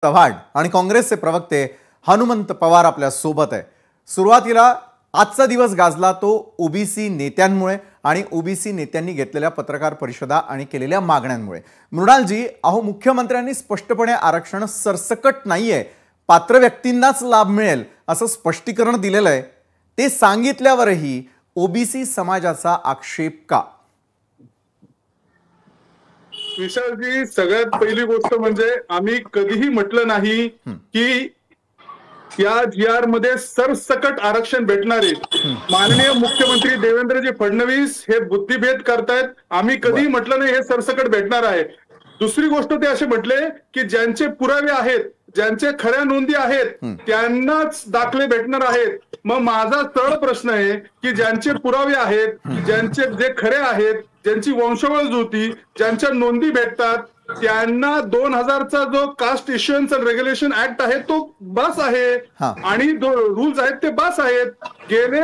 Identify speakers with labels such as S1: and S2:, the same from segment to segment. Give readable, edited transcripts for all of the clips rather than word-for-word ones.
S1: चव्हाण आणि काँग्रेसचे प्रवक्ते हनुमंत पवार आपल्या सोबत आहे। सुरुवातीला आजचा दिवस गाजला तो ओबीसी नेत्यांमुळे आणि ओबीसी नेत्यांनी घेतलेल्या पत्रकार परिषदा आणि केलेल्या मागण्यांमुळे। मृणालजी, अहो मुख्यमंत्र्यांनी स्पष्टपणे आरक्षण सरसकट नाहीये, पात्र व्यक्तींनाच लाभ मिळेल असं स्पष्टीकरण दिलेलं आहे। ते सांगितल्यावरही ओबीसी समाजाचा आक्षेप का?
S2: विशालजी, सगळ्यात पहिली गोष्ट म्हणजे आम्ही कधीही म्हटलं नाही की या जीआर मध्ये सरसकट आरक्षण भेटणार आहे। माननीय मुख्यमंत्री देवेंद्रजी फडणवीस हे बुद्धिभेद करतायत। आम्ही कधीही म्हटलं नाही हे सरसकट भेटणार आहे। दुसरी गोष्ट ते असे म्हटले की ज्यांचे पुरावे आहेत, ज्यांचे खऱ्या नोंदी आहेत त्यांनाच दाखले भेटणार आहेत। मग माझा सरळ प्रश्न आहे की ज्यांचे पुरावे आहेत, ज्यांचे जे खरे आहेत, ज्यांची वंशावळ जुळती, ज्यांच्या नोंदी भेटतात, त्यांना 2000चा जो कास्ट इश्युअन्स अँड रेग्युलेशन ऍक्ट आहे तो बस आहे आणि रूल्स आहेत ते बस आहेत। गेले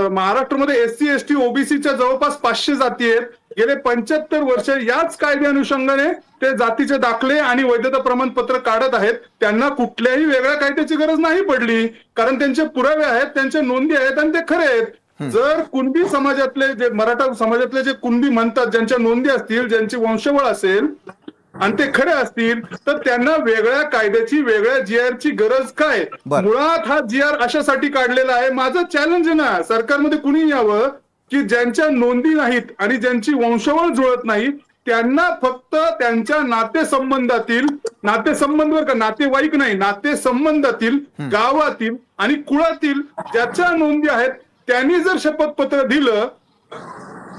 S2: महाराष्ट्रामध्ये एससी एसटी ओबीसीच्या जवळपास 500 जाती आहेत। गेले 75 वर्ष याच कायद्या अनुषंगाने ते जातीचे दाखले आणि वैधता प्रमाणपत्र काढत आहेत। त्यांना कुठल्याही वेगळ्या कायद्याची गरज नाही पडली, कारण त्यांचे पुरावे आहेत, त्यांच्या नोंदी आहेत आणि ते खरे आहेत। जर कुणबी समाजातले, जे मराठा समाजातले जे कुणबी म्हणतात, ज्यांच्या नोंदी असतील, ज्यांची वंशावळ असेल आणि ते खरे असतील, तर त्यांना वेगळ्या कायद्याची, वेगळ्या जीआरची गरज काय? मुळात हा जीआर अशासाठी काढलेला आहे। माझं चॅलेंज आहे ना सरकारमध्ये कुणी यावं की ज्यांच्या नोंदी नाहीत आणि ज्यांची वंशावळ जुळत नाही त्यांना फक्त त्यांच्या नातेसंबंधातील, नातेसंबंध का नातेवाईक नाही, नातेसंबंधातील, गावातील आणि कुळातील ज्याच्या नोंदी आहेत त्यांनी जर शपथपत्र दिलं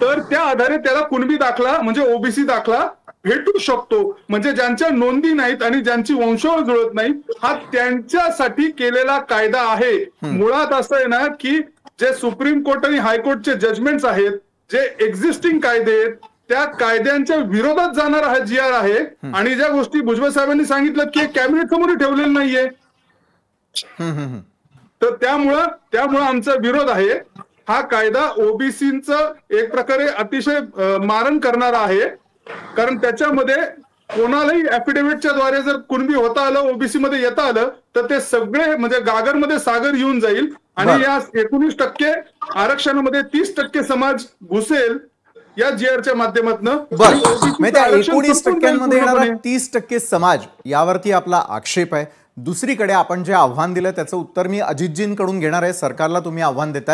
S2: तर त्या आधारे त्याला कुणबी दाखला म्हणजे ओबीसी दाखला भेटू शकतो। म्हणजे ज्यांच्या नोंदी नाहीत आणि ज्यांची वंशावळ जुळत नाही हा त्यांच्यासाठी केलेला कायदा आहे। मुळात असं आहे ना की जे सुप्रीम कोर्ट आणि हायकोर्टचे जजमेंट्स आहेत, जे एक्झिस्टिंग कायदे आहेत, त्या कायद्यांच्या विरोधात जाणारा हा जीआर आहे। आणि ज्या गोष्टी भुजबळ साहेबांनी सांगितलं की कॅबिनेट समोर ठेवलेलं नाहीये, तर त्यामुळं आमचा विरोध आहे। हा कायदा ओबीसींचं एक प्रकारे अतिशय मारण करणारा आहे, कारण त्याच्यामध्ये कोणालाही ऍफिडेव्हिटच्या द्वारे जर कुणबी होता आलं, ओबीसी मध्ये येता आलं तर ते सगळे म्हणजे गागरमध्ये सागर येऊन जाईल आणि या 19% आरक्षणामध्ये 30% समाज घुसेल या जीआरच्या माध्यमातून।
S1: 19% येणारा 30% समाज यावरती आपला आक्षेप आहे। दुसरीकडे आपण जे आव्हान दिलं त्याचं उत्तर मी अजितजींकडून घेणार आहे। सरकारला तुम्ही आव्हान देताय